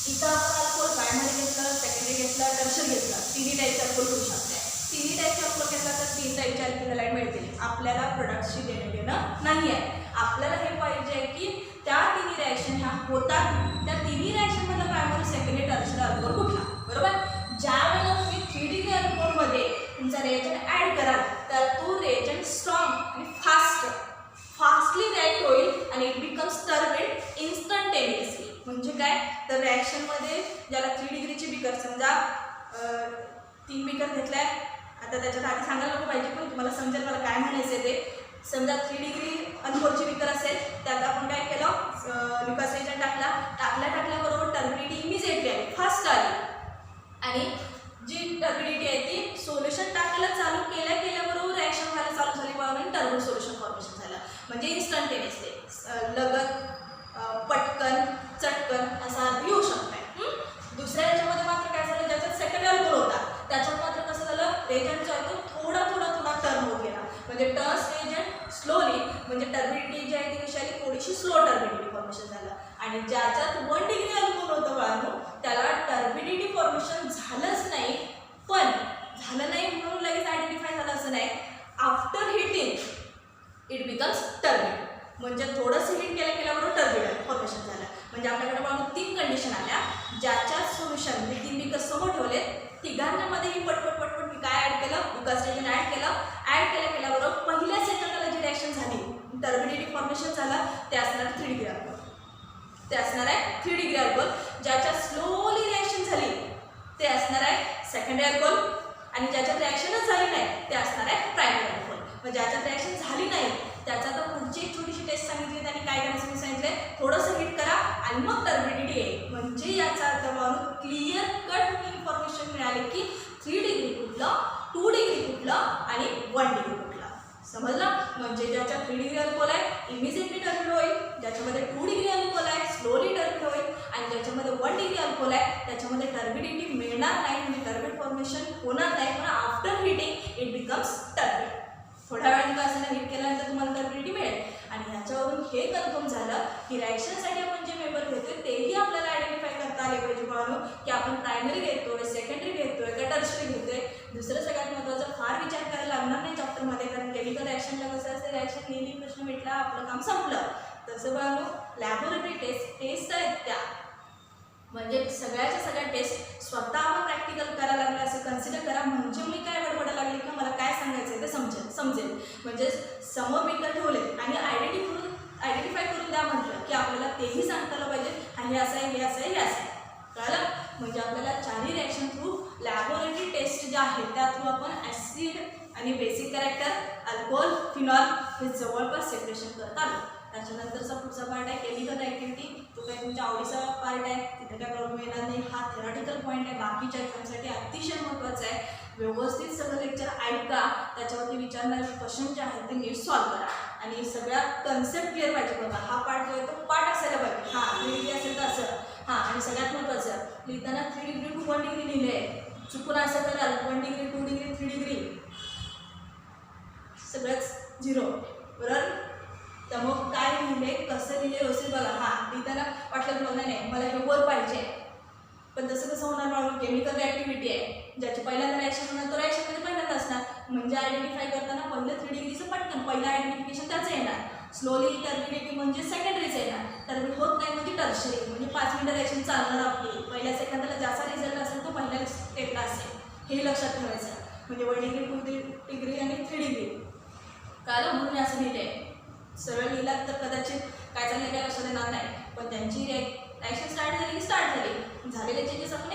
इथं आपण अल्कोहोल प्रायमरी घेतलं, सेकंडरी घेतलं, टर्शियरी घेतलं, तिन्ही टाईपचे अल्कोहोल होऊ शकते. तिन्ही टाईपचे अल्कोहोल घेतला तर 3 टाईपचे अल्किल हॅलाइड मिळतील. आपल्याला प्रोडक्ट्सची देणं घेणं नाही आहे, आपल्याला हे पाहिजे की त्या तिन्ही रिॲक्शन ह्या होतात, त्या तिन्ही रिॲक्शनमधला प्रायमरी, सेकंडरी, टर्शियरी अल्कोहोल कुठला, बरोबर. ज्या वेळेला तुम्ही 3 डिग्री अल्कोहोलमध्ये तुमचा रिएजंट ॲड कराल तर तो रिएजंट स्ट्रॉंग आणि फास्टली रिॲक्ट होईल आणि इट बिकम्स टर्बिड इन्स्टंटेनियसली. म्हणजे काय तर रिॲक्शनमध्ये ज्याला 3 डिग्रीची बीकर, समजा 3 बीकर घेतल्या, आता त्याच्यात आधी सांगायला नको पाहिजे, पण तुम्हाला समजेल मला काय म्हणायचं ते. समजा 3 डिग्री अल्कोहोलची विकर असेल, त्यात आपण काय केलं, लुकास रिएजंट टाकल्याबरोबर टर्बिडिटी इमिजिएटली आली, फास्ट आली. आणि जी टर्बिडिटी आहे ती सोल्युशन टाकायला चालू केल्याबरोबर रिॲक्शन व्हायला चालू झाली आणि टर्बो सोल्युशन फॉर्मेशन झालं. म्हणजे इन्स्टंटेनियस ते लगत पटकन चटकन असा अर्थ येऊ शकतंय. दुसऱ्या याच्यामध्ये मात्र काय झालं, ज्याच्यात सेकंड अल्कोहोल होता त्याच्यात मात्र कसं झालं, रिएजंट जो आहे तो थोडा टर्न होत गेला. म्हणजे टर्न्स रिएजंट स्लोली, म्हणजे टर्बिडिटी जी आहे ती कशी आली, थोडीशी स्लो टर्बिडिटी फॉर्मेशन झालं. आणि ज्याच्यात 1 डिग्री अल्कोहोल होतं बाळांनो, त्याला टर्बिडिटी फॉर्मेशन झालंच नाही. पण झालं नाही म्हणून लगेच आयडेंटिफाय झालं असं नाही. After heating it becomes turbid. म्हणजे थोडंसं हिट केल्याबरोबर टर्बिड फॉर्मेशन झालं. म्हणजे आपल्याकडे बाळांनो 3 कंडिशन आल्या, ज्याच्या सोल्युशन मी 3 बिकर समोर ठेवले. तिघांमध्ये मी पटपट मी काय ॲड केलं, लुकास रिएजंट ॲड केल्याबरोबर पहिल्या सेकंदाला जी रिॲक्शन झाली, टर्बिडिटी फॉर्मेशन झालं, ते असणार 3 डिग्री अल्कोहोल. ते असणार आहे 3 डिग्री अल्कोहोल. ज्याच्या स्लोली रिॲक्शन झाली ते असणार आहे सेकंडरी अल्कोहोल. आणि ज्याच्यात रिॲक्शनच झाली नाही ते असणार आहे प्रायमरी अल्कोहोल. मग ज्याच्यात रिॲक्शन झाली नाही त्याचा तर पुढची एक छोटीशी टेस्ट सांगितली आणि काय करायचं मी सांगितलंय, थोडंसं हिट करा आणि मग टर्बिडिटी येईल. म्हणजे याचा अर्थ म्हणून क्लिअर कट इन्फॉर्मेशन मिळाली की 3 डिग्री कुठलं, 2 डिग्री कुठलं आणि 1 डिग्री कुठलं. समजलं? म्हणजे ज्याच्यात 3 डिग्री अल्कोहोल आहे इमिजिएटली टर्बिड होईल, ज्याच्यामध्ये 2 डिग्री अल्कोहोल आहे स्लोली टर्बिड होईल, आणि ज्याच्यामध्ये 1 डिग्री अल्कोहोल आहे त्याच्यामध्ये टर्बिडिटी मिळणार नाही, म्हणजे टर्बिड फॉर्मेशन होणार नाही. पण after heating it becomes turbid. थोड्या वेळाने का असं हिट केल्यानंतर तुम्हाला टर्बिडिटी मिळेल. आणि ह्याच्यावरून हे कन्फर्म झालं की रिॲक्शनसाठी आपण जे मेंबर घेतोय तेही आपल्याला आयडेंटिफाय करता आले पाहिजे बाळांनो, की आपण प्रायमरी घेतोय, सेकंडरी घेतोय का टर्शरी घेतोय. दुसरं सगळ्यात महत्त्वाचं, फार विचार करायला लागणार नाही चॅप्टरमध्ये, कारण केमिकल रिॲक्शनला कसं असतं, रिॲक्शन लिहिली, प्रश्न भेटला, आपलं काम संपलं. तसं बाळांनो लॅबोरेटरी टेस्ट आहेत त्या, म्हणजे सगळ्या टेस्ट स्वतः आपण प्रॅक्टिकल करायला लागलं असं कन्सिडर करा. म्हणजे मी काय बडबडायला लागली की मला काय सांगायचं आहे ते समजेल. म्हणजे समोर बिकर ठेवले आणि आयडेंटिफाय करून द्या म्हटलं की आपल्याला तेही सांगता आलं पाहिजे, हा हे असं आहे, हे असं आहे, हे असं आहे. कळलं? म्हणजे आपल्याला चारही रिॲक्शन थ्रू लॅबोरेटरी टेस्ट ज्या आहेत त्या थ्रू आपण ॲसिड आणि बेसिक कॅरेक्टर, अल्कोहोल, फिनॉल हे जवळपास सेपरेशन करत आलो. त्याच्यानंतरचा पुढचा पार्ट आहे केमिकल ॲक्टिव्हिटी. तो काही तुमच्या आवडीचा पार्ट आहे, तिथे काय प्रॉब्लेम येणार नाही. हा थेरॉटिकल पॉईंट आहे, बाकीच्या एक्झामसाठी अतिशय महत्त्वाचा आहे. व्यवस्थित सगळं लेक्चर ऐका, त्याच्यावरती विचारणारे क्वेश्चन जे आहेत ते नीट सॉल्व्ह करा आणि सगळ्या कन्सेप्ट क्लिअर पाहिजे. बघा हा पार्ट जो आहे तो पार्ट असायला पाहिजे. हां 3 डिग्री असेल तर असं. हां आणि सगळ्यात महत्त्वाचं लिहिताना 3 डिग्री टू 1 डिग्री लिहिले आहे. चुकून असं कराल 1 डिग्री 2 डिग्री 3 डिग्री सगळंच 0. बरोबर? त्यामुळं काय लिहिले, कसं लिहिले व्यवस्थित बघा. हां लिहिताना वाटलं तुम्हाला नाही मला हे वर पाहिजे, पण तसं कसं होणार म्हणून केमिकल रिॲक्टिव्हिटी आहे, ज्याची पहिल्यांदा रिॲक्शन होणार तो रिॲक्शनमध्ये पहिल्यांदा असणार. म्हणजे आयडेंटिफाय करताना पहिलं 3 डिग्रीचं पटकन पहिलं आयडेंटिफिकेशन त्याचं येणार. स्लोली टर्बिडिटी म्हणजे सेकंडरीचं येणार. टर्बिड होत नाही म्हणजे टर्शरी, म्हणजे 5 मिनिटं रिॲक्शन चालणार आपली. पहिल्या सेकंदाला ज्याचा रिझल्ट असेल तो पहिल्या स्टेपला असेल, हे लक्षात ठेवायचं. म्हणजे 1 डिग्री 2 डिग्री आणि 3 डिग्री कळलं, म्हणून मी असं लिहिलं आहे. सरळ लिहिलात तर कदाचित काय चाललं काय लक्षात येणार नाही, पण त्यांची रिॲक्शन स्टार्ट झाली की झालेले चेंजेस आपण